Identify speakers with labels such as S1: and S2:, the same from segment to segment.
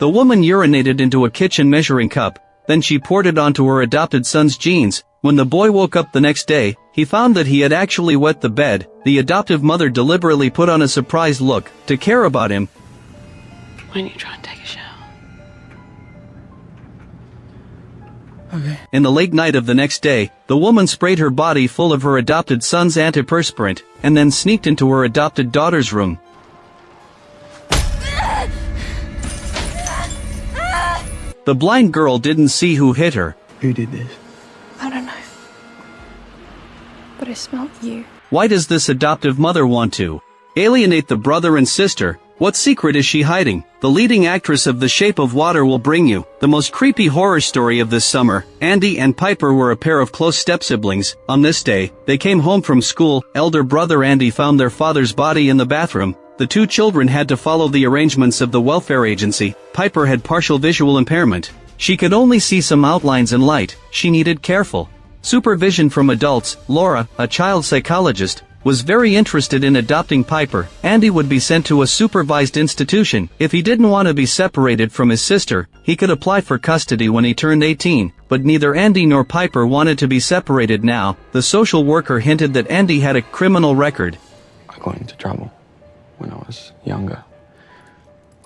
S1: The woman urinated into a kitchen measuring cup, then she poured it onto her adopted son's jeans. When the boy woke up the next day, he found that he had actually wet the bed. The adoptive mother deliberately put on a surprised look to care about him.
S2: Why don't you try and take a shower?
S3: Okay.
S1: In the late night of the next day, the woman sprayed her body full of her adopted son's antiperspirant, and then sneaked into her adopted daughter's room. The blind girl didn't see who hit her.
S3: Who did this?
S4: I don't know. But I smelled you.
S1: Why does this adoptive mother want to alienate the brother and sister? What secret is she hiding? The leading actress of The Shape of Water will bring you the most creepy horror story of this summer. Andy and Piper were a pair of close step-siblings. On this day, they came home from school. Elder brother Andy found their father's body in the bathroom. The two children had to follow the arrangements of the welfare agency. Piper had partial visual impairment. She could only see some outlines and light. She needed careful supervision from adults. Laura, a child psychologist, was very interested in adopting Piper. Andy would be sent to a supervised institution. If he didn't want to be separated from his sister, he could apply for custody when he turned 18, but neither Andy nor Piper wanted to be separated now. The social worker hinted that Andy had a criminal record.
S5: I got into trouble when I was younger,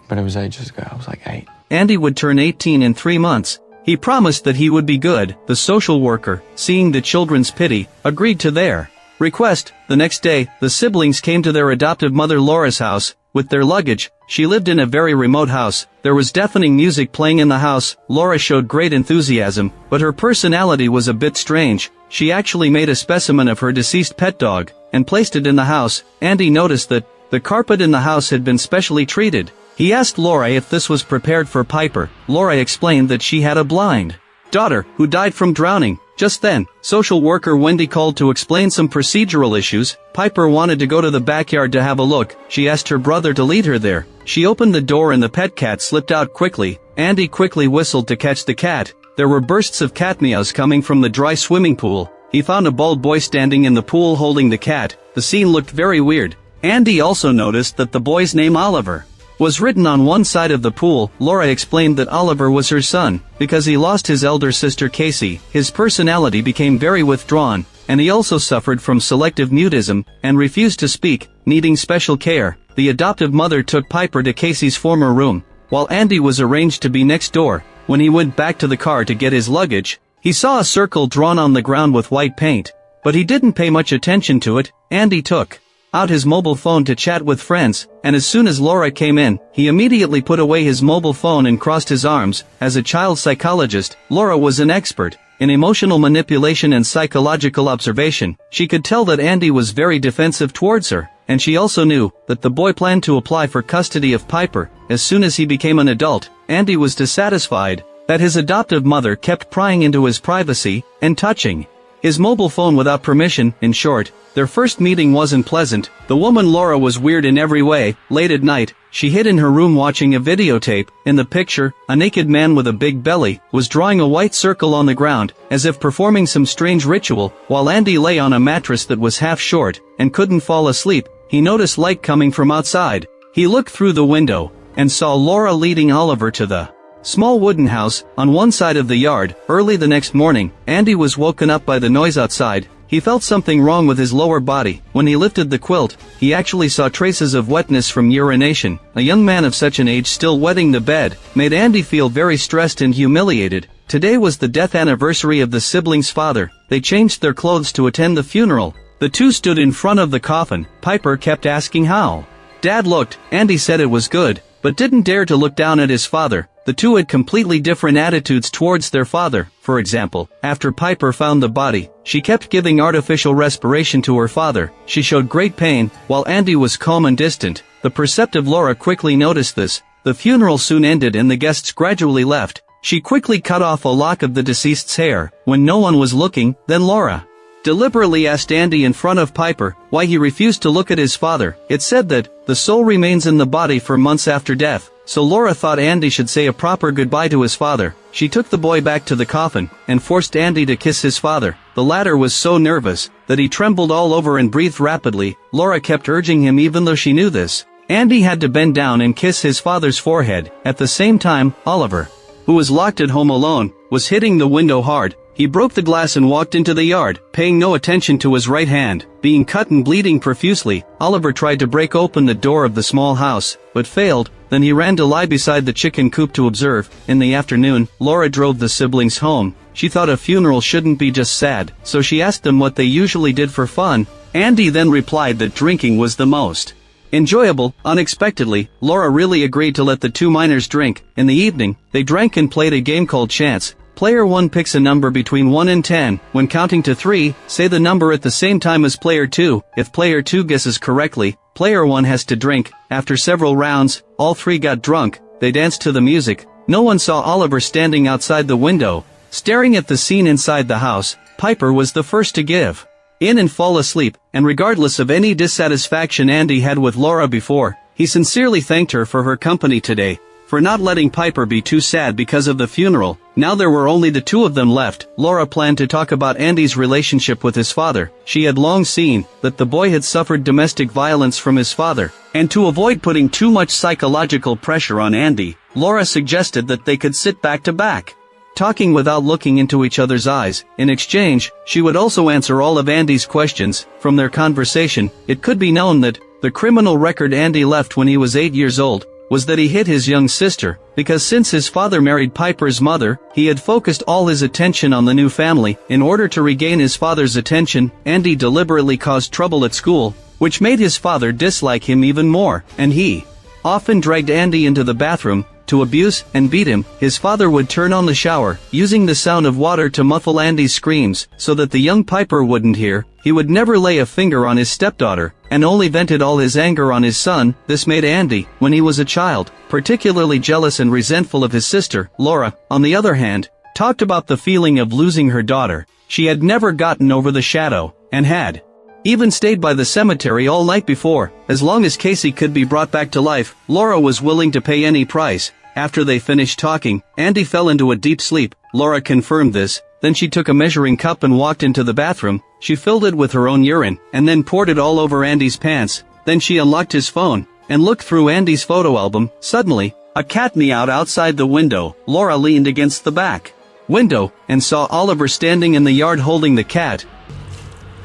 S5: but it was ages ago. I was like 8.
S1: Andy would turn 18 in 3 months. He promised that he would be good. The social worker, seeing the children's pity, agreed to their request. The next day, the siblings came to their adoptive mother Laura's house with their luggage. She lived in a very remote house. There was deafening music playing in the house. Laura showed great enthusiasm, but her personality was a bit strange. She actually made a specimen of her deceased pet dog and placed it in the house. Andy noticed that the carpet in the house had been specially treated. He asked Laura if this was prepared for Piper. Laura explained that she had a blind daughter who died from drowning. Just then, social worker Wendy called to explain some procedural issues. Piper wanted to go to the backyard to have a look. She asked her brother to lead her there. She opened the door and the pet cat slipped out quickly. Andy quickly whistled to catch the cat. There were bursts of cat meows coming from the dry swimming pool. He found a bald boy standing in the pool holding the cat. The scene looked very weird. Andy also noticed that the boy's name Oliver was written on one side of the pool. Laura explained that Oliver was her son because he lost his elder sister Casey. His personality became very withdrawn, and he also suffered from selective mutism and refused to speak, needing special care. The adoptive mother took Piper to Casey's former room, while Andy was arranged to be next door. When he went back to the car to get his luggage, he saw a circle drawn on the ground with white paint, but he didn't pay much attention to it. Andy took out his mobile phone to chat with friends, and as soon as Laura came in, he immediately put away his mobile phone and crossed his arms. As a child psychologist, Laura was an expert in emotional manipulation and psychological observation. She could tell that Andy was very defensive towards her, and she also knew that the boy planned to apply for custody of Piper as soon as he became an adult. Andy was dissatisfied that his adoptive mother kept prying into his privacy and touching his mobile phone without permission. In short, their first meeting wasn't pleasant. The woman Laura was weird in every way. Late at night, she hid in her room watching a videotape. In the picture, a naked man with a big belly was drawing a white circle on the ground, as if performing some strange ritual. While Andy lay on a mattress that was half short and couldn't fall asleep, he noticed light coming from outside. He looked through the window and saw Laura leading Oliver to the small wooden house on one side of the yard. Early the next morning, Andy was woken up by the noise outside. He felt something wrong with his lower body. When he lifted the quilt, he actually saw traces of wetness from urination. A young man of such an age still wetting the bed made Andy feel very stressed and humiliated. Today was the death anniversary of the siblings' father. They changed their clothes to attend the funeral. The two stood in front of the coffin. Piper kept asking how Dad looked. Andy said it was good, but didn't dare to look down at his father. The two had completely different attitudes towards their father. For example, after Piper found the body, she kept giving artificial respiration to her father. She showed great pain, while Andy was calm and distant. The perceptive Laura quickly noticed this. The funeral soon ended and the guests gradually left. She quickly cut off a lock of the deceased's hair when no one was looking. Then Laura deliberately asked Andy in front of Piper why he refused to look at his father. It said that the soul remains in the body for months after death. So Laura thought Andy should say a proper goodbye to his father. She took the boy back to the coffin and forced Andy to kiss his father. The latter was so nervous that he trembled all over and breathed rapidly. Laura kept urging him even though she knew this. Andy had to bend down and kiss his father's forehead. At the same time, Oliver, who was locked at home alone, was hitting the window hard. He broke the glass and walked into the yard, paying no attention to his right hand, being cut and bleeding profusely. Oliver tried to break open the door of the small house, but failed. Then he ran to lie beside the chicken coop to observe. In the afternoon, Laura drove the siblings home. She thought a funeral shouldn't be just sad, so she asked them what they usually did for fun. Andy then replied that drinking was the most enjoyable. Unexpectedly, Laura really agreed to let the two minors drink. In the evening, they drank and played a game called Chance. Player 1 picks a number between 1 and 10. When counting to 3, say the number at the same time as player 2. If player 2 guesses correctly, player 1 has to drink. After several rounds, all three got drunk. They danced to the music. No one saw Oliver standing outside the window, staring at the scene inside the house. Piper was the first to give in and fall asleep, and regardless of any dissatisfaction Andy had with Laura before, he sincerely thanked her for her company today, for not letting Piper be too sad because of the funeral. Now there were only the two of them left. Laura planned to talk about Andy's relationship with his father. She had long seen that the boy had suffered domestic violence from his father, and to avoid putting too much psychological pressure on Andy, Laura suggested that they could sit back to back, talking without looking into each other's eyes. In exchange, she would also answer all of Andy's questions. From their conversation, it could be known that the criminal record Andy left when he was 8 years old was that he hit his young sister, because since his father married Piper's mother, he had focused all his attention on the new family. In order to regain his father's attention, Andy deliberately caused trouble at school, which made his father dislike him even more, and he often dragged Andy into the bathroom to abuse and beat him. His father would turn on the shower, using the sound of water to muffle Andy's screams, so that the young Piper wouldn't hear. He would never lay a finger on his stepdaughter, and only vented all his anger on his son. This made Andy, when he was a child, particularly jealous and resentful of his sister. Laura, on the other hand, talked about the feeling of losing her daughter. She had never gotten over the shadow, and had even stayed by the cemetery all night before. As long as Casey could be brought back to life, Laura was willing to pay any price. After they finished talking, Andy fell into a deep sleep. Laura confirmed this. Then she took a measuring cup and walked into the bathroom. She filled it with her own urine, and then poured it all over Andy's pants. Then she unlocked his phone, and looked through Andy's photo album. Suddenly, a cat meowed outside the window. Laura leaned against the back window, and saw Oliver standing in the yard holding the cat.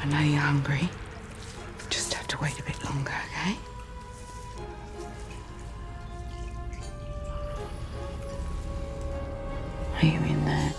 S2: I know you're hungry. Just have to wait a bit longer, okay? Are you in there?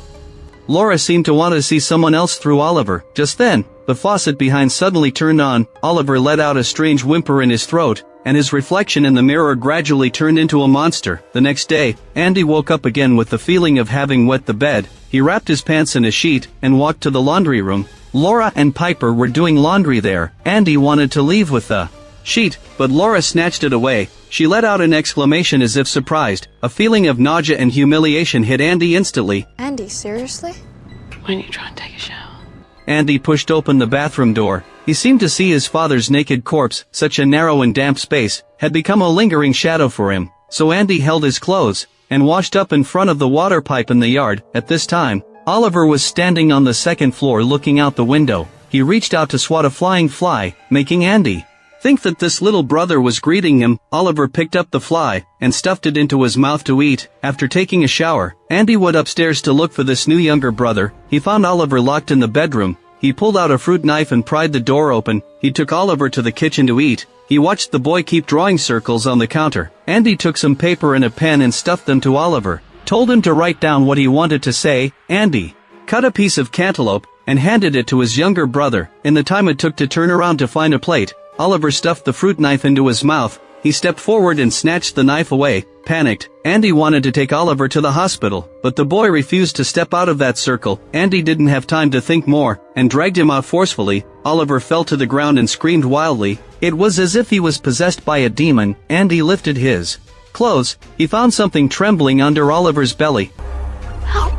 S1: Laura seemed to want to see someone else through Oliver. Just then, the faucet behind suddenly turned on. Oliver let out a strange whimper in his throat, and his reflection in the mirror gradually turned into a monster. The next day, Andy woke up again with the feeling of having wet the bed. He wrapped his pants in a sheet and walked to the laundry room. Laura and Piper were doing laundry there. Andy wanted to leave with the sheet, but Laura snatched it away. She let out an exclamation as if surprised. A feeling of nausea and humiliation hit Andy instantly.
S4: Andy, seriously?
S2: Why don't you try and take a shower?
S1: Andy pushed open the bathroom door. He seemed to see his father's naked corpse. Such a narrow and damp space had become a lingering shadow for him. So Andy held his clothes and washed up in front of the water pipe in the yard. At this time, Oliver was standing on the second floor looking out the window. He reached out to swat a flying fly, making Andy think that this little brother was greeting him. Oliver picked up the fly and stuffed it into his mouth to eat. After taking a shower, Andy went upstairs to look for this new younger brother. He found Oliver locked in the bedroom. He pulled out a fruit knife and pried the door open. He took Oliver to the kitchen to eat. He watched the boy keep drawing circles on the counter. Andy took some paper and a pen and stuffed them to Oliver, told him to write down what he wanted to say. Andy cut a piece of cantaloupe and handed it to his younger brother. In the time it took to turn around to find a plate, Oliver stuffed the fruit knife into his mouth. He stepped forward and snatched the knife away. Panicked, Andy wanted to take Oliver to the hospital, but the boy refused to step out of that circle. Andy didn't have time to think more, and dragged him out forcefully. Oliver fell to the ground and screamed wildly. It was as if he was possessed by a demon. Andy lifted his clothes. He found something trembling under Oliver's belly.
S2: Help!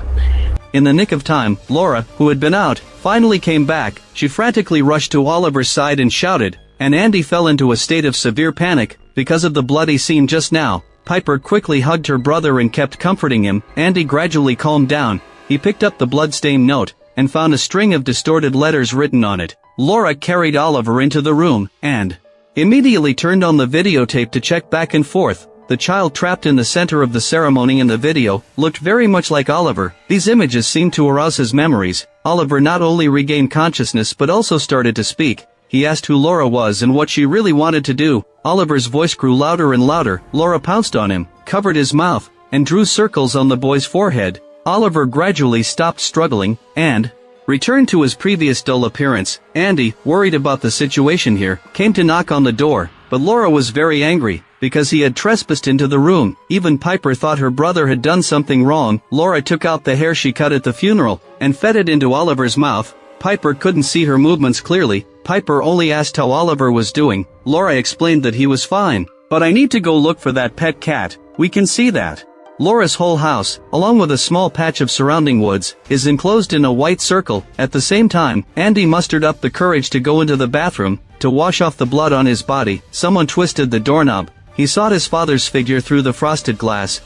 S1: In the nick of time, Laura, who had been out, finally came back. She frantically rushed to Oliver's side and shouted, and Andy fell into a state of severe panic because of the bloody scene just now. Piper quickly hugged her brother and kept comforting him. Andy gradually calmed down. He picked up the blood-stained note and found a string of distorted letters written on it. Laura carried Oliver into the room and immediately turned on the videotape to check back and forth. The child trapped in the center of the ceremony in the video looked very much like Oliver. These images seemed to arouse his memories. Oliver not only regained consciousness but also started to speak. He asked who Laura was and what she really wanted to do. Oliver's voice grew louder and louder. Laura pounced on him, covered his mouth, and drew circles on the boy's forehead. Oliver gradually stopped struggling, and returned to his previous dull appearance. Andy, worried about the situation here, came to knock on the door, but Laura was very angry, because he had trespassed into the room. Even Piper thought her brother had done something wrong. Laura took out the hair she cut at the funeral, and fed it into Oliver's mouth. Piper couldn't see her movements clearly. Piper only asked how Oliver was doing. Laura explained that he was fine. But I need to go look for that pet cat. We can see that. Laura's whole house, along with a small patch of surrounding woods, is enclosed in a white circle. At the same time, Andy mustered up the courage to go into the bathroom, to wash off the blood on his body. Someone twisted the doorknob. He saw his father's figure through the frosted glass.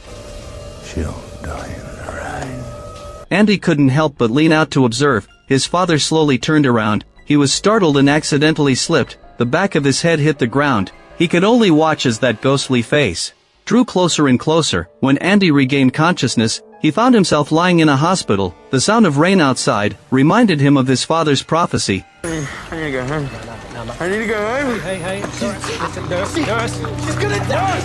S3: She'll die in the rain.
S1: Andy couldn't help but lean out to observe. His father slowly turned around. He was startled and accidentally slipped. The back of his head hit the ground. He could only watch as that ghostly face drew closer and closer. When Andy regained consciousness, he found himself lying in a hospital. The sound of rain outside reminded him of his father's prophecy.
S5: I need to go home. I need to go home.
S4: Hey, nurse. She's gonna die.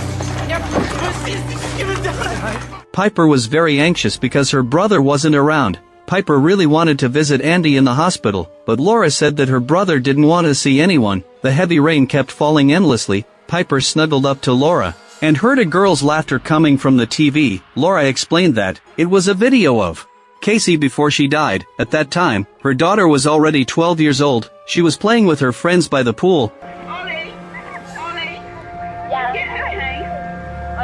S4: She's gonna die.
S1: Piper was very anxious because her brother wasn't around. Piper really wanted to visit Andy in the hospital, but Laura said that her brother didn't want to see anyone. The heavy rain kept falling endlessly. Piper snuggled up to Laura and heard a girl's laughter coming from the TV. Laura explained that it was a video of Casey before she died. At that time, her daughter was already 12 years old. She was playing with her friends by the pool.
S6: Ollie! Yeah.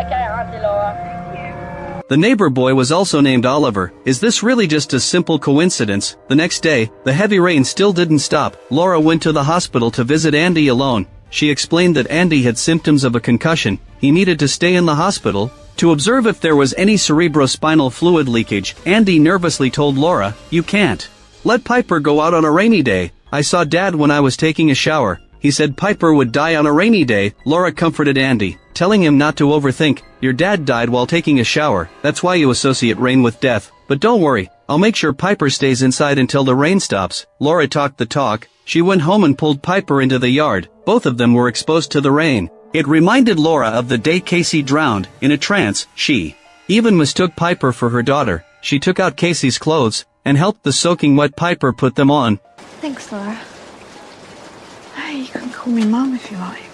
S6: Okay, Auntie Laura.
S1: The neighbor boy was also named Oliver. Is this really just a simple coincidence? The next day, the heavy rain still didn't stop. Laura went to the hospital to visit Andy alone. She explained that Andy had symptoms of a concussion. He needed to stay in the hospital to observe if there was any cerebrospinal fluid leakage. Andy nervously told Laura, "You can't let Piper go out on a rainy day. I saw Dad when I was taking a shower. He said Piper would die on a rainy day." Laura comforted Andy, telling him not to overthink. "Your dad died while taking a shower. That's why you associate rain with death. But don't worry, I'll make sure Piper stays inside until the rain stops." Laura talked the talk. She went home and pulled Piper into the yard. Both of them were exposed to the rain. It reminded Laura of the day Casey drowned. In a trance, she even mistook Piper for her daughter. She took out Casey's clothes and helped the soaking wet Piper put them on.
S7: Thanks, Laura. Hey, you can call me Mum if you like.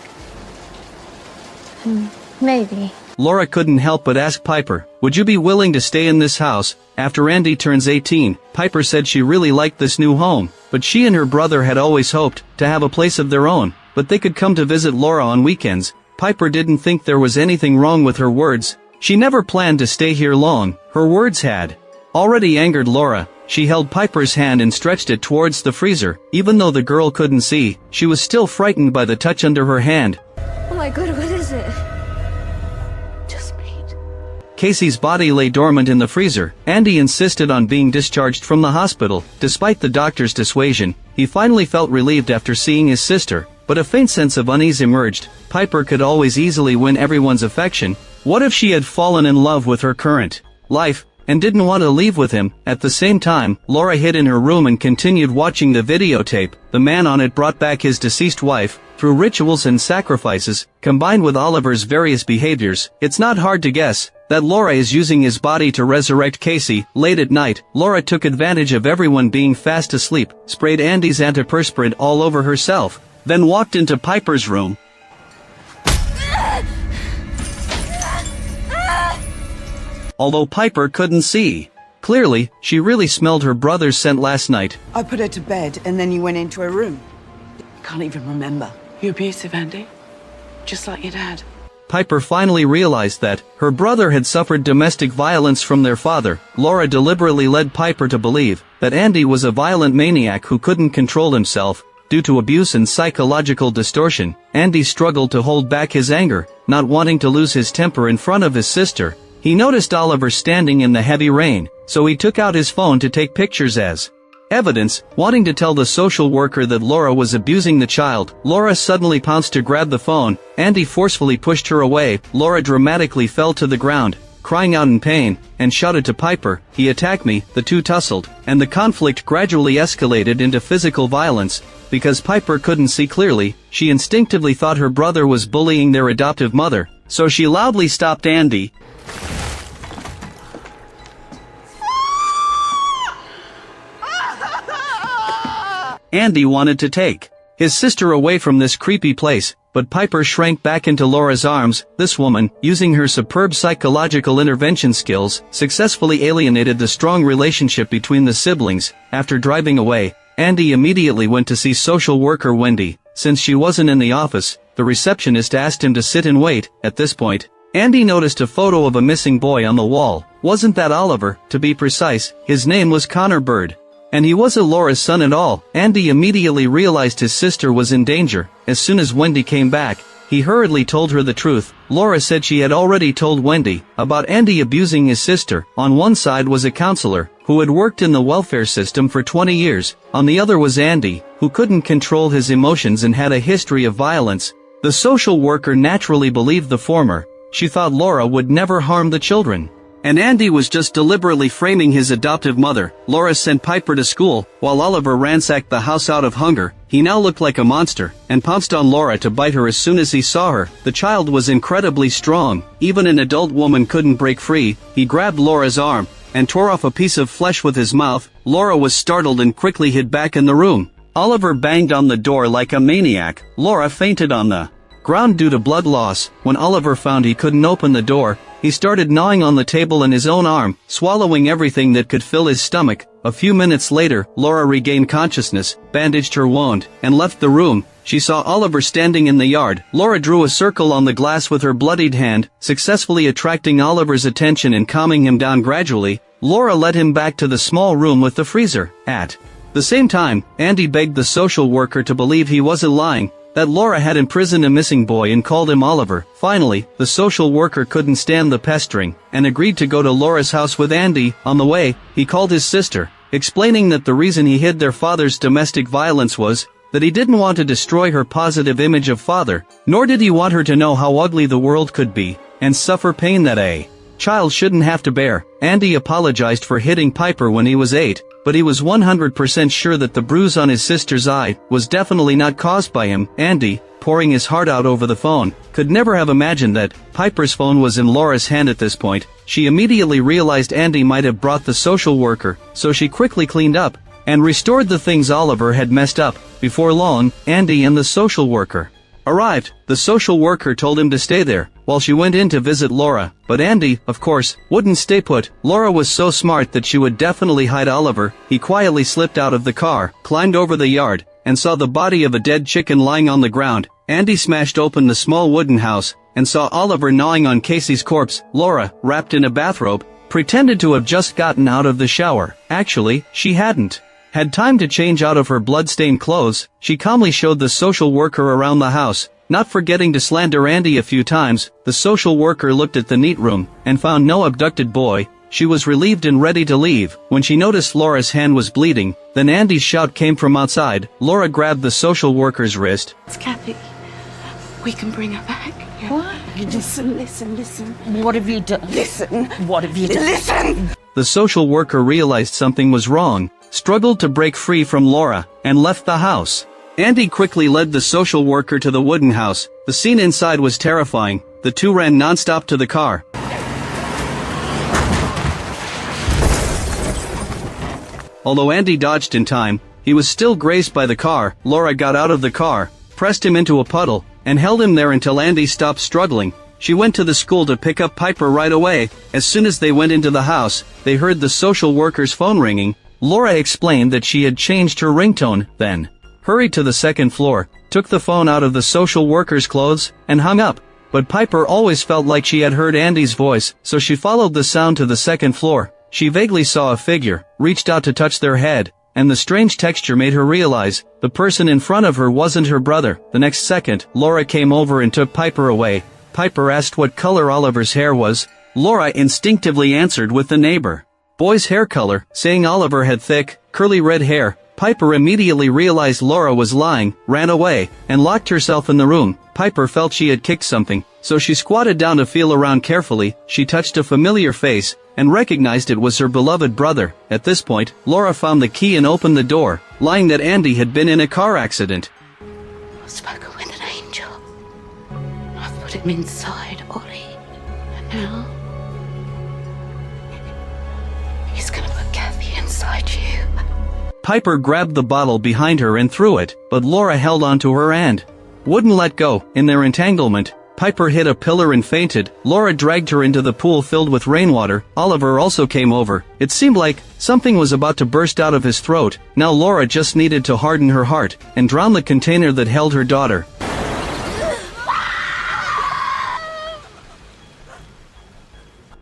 S7: Maybe.
S1: Laura couldn't help but ask Piper, "Would you be willing to stay in this house?" After Andy turns 18, Piper said she really liked this new home, but she and her brother had always hoped to have a place of their own, but they could come to visit Laura on weekends. Piper didn't think there was anything wrong with her words. She never planned to stay here long. Her words had already angered Laura. She held Piper's hand and stretched it towards the freezer. Even though the girl couldn't see, she was still frightened by the touch under her hand.
S7: Oh my god, what is it? Just meat.
S1: Casey's body lay dormant in the freezer. Andy insisted on being discharged from the hospital. Despite the doctor's dissuasion, he finally felt relieved after seeing his sister, but a faint sense of unease emerged. Piper could always easily win everyone's affection. What if she had fallen in love with her current life and didn't want to leave with him? At the same time, Laura hid in her room and continued watching the videotape. The man on it brought back his deceased wife. Through rituals and sacrifices, combined with Oliver's various behaviors, it's not hard to guess that Laura is using his body to resurrect Casey. Late at night, Laura took advantage of everyone being fast asleep, sprayed Andy's antiperspirant all over herself, then walked into Piper's room. Although Piper couldn't see clearly, she really smelled her brother's scent last night.
S2: I put her to bed and then you went into her room. Can't even remember.
S4: You're abusive, Andy. Just like your dad.
S1: Piper finally realized that her brother had suffered domestic violence from their father. Laura deliberately led Piper to believe that Andy was a violent maniac who couldn't control himself due to abuse and psychological distortion. Andy struggled to hold back his anger, not wanting to lose his temper in front of his sister. He noticed Oliver standing in the heavy rain, so he took out his phone to take pictures as evidence, wanting to tell the social worker that Laura was abusing the child. Laura suddenly pounced to grab the phone. Andy forcefully pushed her away. Laura dramatically fell to the ground, crying out in pain, and shouted to Piper, "He attacked me." The two tussled, and the conflict gradually escalated into physical violence. Because Piper couldn't see clearly, she instinctively thought her brother was bullying their adoptive mother, so she loudly stopped Andy. Andy wanted to take his sister away from this creepy place, but Piper shrank back into Laura's arms. This woman, using her superb psychological intervention skills, successfully alienated the strong relationship between the siblings. After driving away, Andy immediately went to see social worker Wendy. Since she wasn't in the office, the receptionist asked him to sit and wait. At this point, Andy noticed a photo of a missing boy on the wall. Wasn't that Oliver? To be precise, his name was Connor Bird. And he wasn't Laura's son at all. Andy immediately realized his sister was in danger. As soon as Wendy came back, he hurriedly told her the truth. Laura said she had already told Wendy about Andy abusing his sister. On one side was a counselor, who had worked in the welfare system for 20 years. On the other was Andy, who couldn't control his emotions and had a history of violence. The social worker naturally believed the former. She thought Laura would never harm the children. And Andy was just deliberately framing his adoptive mother. Laura sent Piper to school, while Oliver ransacked the house out of hunger. He now looked like a monster, and pounced on Laura to bite her as soon as he saw her. The child was incredibly strong. Even an adult woman couldn't break free. He grabbed Laura's arm, and tore off a piece of flesh with his mouth. Laura was startled and quickly hid back in the room. Oliver banged on the door like a maniac. Laura fainted on the ground due to blood loss. When Oliver found he couldn't open the door, he started gnawing on the table in his own arm, swallowing everything that could fill his stomach. A few minutes later, Laura regained consciousness, bandaged her wound, and left the room. She saw Oliver standing in the yard. Laura drew a circle on the glass with her bloodied hand, successfully attracting Oliver's attention and calming him down gradually. Laura led him back to the small room with the freezer. At the same time, Andy begged the social worker to believe he wasn't lying, that Laura had imprisoned a missing boy and called him Oliver. Finally, the social worker couldn't stand the pestering, and agreed to go to Laura's house with Andy. On the way, he called his sister, explaining that the reason he hid their father's domestic violence was that he didn't want to destroy her positive image of father, nor did he want her to know how ugly the world could be, and suffer pain that a child shouldn't have to bear. Andy apologized for hitting Piper when he was 8, but he was 100% sure that the bruise on his sister's eye was definitely not caused by him. Andy, pouring his heart out over the phone, could never have imagined that Piper's phone was in Laura's hand at this point. She immediately realized Andy might have brought the social worker, so she quickly cleaned up and restored the things Oliver had messed up. Before long, Andy and the social worker arrived. The social worker told him to stay there while she went in to visit Laura, but Andy, of course, wouldn't stay put. Laura was so smart that she would definitely hide Oliver. He quietly slipped out of the car, climbed over the yard, and saw the body of a dead chicken lying on the ground. Andy smashed open the small wooden house, and saw Oliver gnawing on Casey's corpse. Laura, wrapped in a bathrobe, pretended to have just gotten out of the shower. Actually, she hadn't had time to change out of her blood-stained clothes. She calmly showed the social worker around the house, not forgetting to slander Andy a few times. The social worker looked at the neat room, and found no abducted boy. She was relieved and ready to leave, when she noticed Laura's hand was bleeding. Then Andy's shout came from outside. Laura grabbed the social worker's wrist.
S2: It's Kathy. We can bring her back. Yeah.
S7: What?
S2: Listen.
S6: What have you done?
S2: Listen.
S6: What have you done?
S2: Listen!
S1: The social worker realized something was wrong, struggled to break free from Laura, and left the house. Andy quickly led the social worker to the wooden house. The scene inside was terrifying. The two ran nonstop to the car. Although Andy dodged in time, he was still grazed by the car. Laura got out of the car, pressed him into a puddle, and held him there until Andy stopped struggling. She went to the school to pick up Piper right away. As soon as they went into the house, they heard the social worker's phone ringing. Laura explained that she had changed her ringtone, then hurried to the second floor, took the phone out of the social worker's clothes, and hung up. But Piper always felt like she had heard Andy's voice, so she followed the sound to the second floor. She vaguely saw a figure, reached out to touch their head, and the strange texture made her realize the person in front of her wasn't her brother. The next second, Laura came over and took Piper away. Piper asked what color Oliver's hair was. Laura instinctively answered with the neighbor boy's hair color, saying Oliver had thick, curly red hair. Piper immediately realized Laura was lying, ran away, and locked herself in the room. Piper felt she had kicked something, so she squatted down to feel around carefully. She touched a familiar face, and recognized it was her beloved brother. At this point, Laura found the key and opened the door, lying that Andy had been in a car accident.
S2: I've spoken with an angel. I've put him inside Ollie. And now he's gonna put Kathy inside you.
S1: Piper grabbed the bottle behind her and threw it, but Laura held onto her and wouldn't let go. In their entanglement, Piper hit a pillar and fainted. Laura dragged her into the pool filled with rainwater. Oliver also came over. It seemed like something was about to burst out of his throat. Now Laura just needed to harden her heart and drown the container that held her daughter.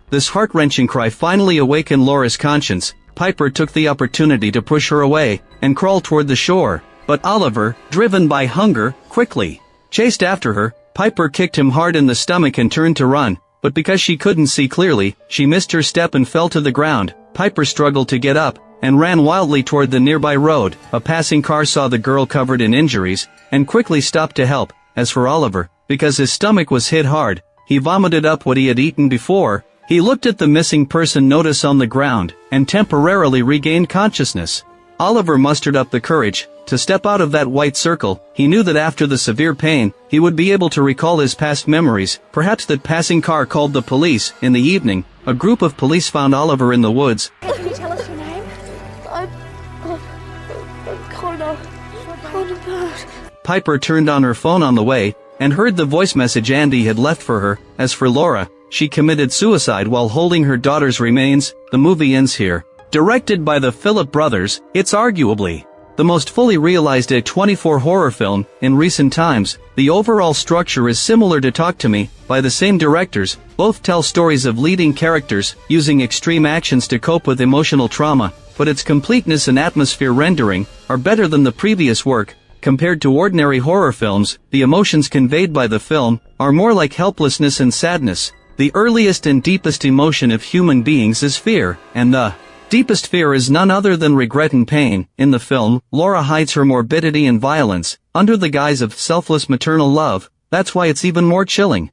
S1: This heart-wrenching cry finally awakened Laura's conscience. Piper took the opportunity to push her away and crawl toward the shore. But Oliver, driven by hunger, quickly chased after her. Piper kicked him hard in the stomach and turned to run, but because she couldn't see clearly, she missed her step and fell to the ground. Piper struggled to get up and ran wildly toward the nearby road. A passing car saw the girl covered in injuries and quickly stopped to help. As for Oliver, because his stomach was hit hard, he vomited up what he had eaten before. He looked at the missing person notice on the ground and temporarily regained consciousness. Oliver mustered up the courage to step out of that white circle. He knew that after the severe pain, he would be able to recall his past memories. Perhaps that passing car called the police. In the evening, a group of police found Oliver in the woods.
S8: Can you tell us your name? I'm Connor. Connor Bird.
S1: Piper turned on her phone on the way and heard the voice message Andy had left for her. As for Laura, she committed suicide while holding her daughter's remains. The movie ends here. Directed by the Philip brothers, it's arguably the most fully realized A24 horror film in recent times. The overall structure is similar to Talk to Me, by the same directors. Both tell stories of leading characters using extreme actions to cope with emotional trauma, but its completeness and atmosphere rendering are better than the previous work. Compared to ordinary horror films, the emotions conveyed by the film are more like helplessness and sadness. The earliest and deepest emotion of human beings is fear, and the deepest fear is none other than regret and pain. In the film, Laura hides her morbidity and violence under the guise of selfless maternal love. That's why it's even more chilling.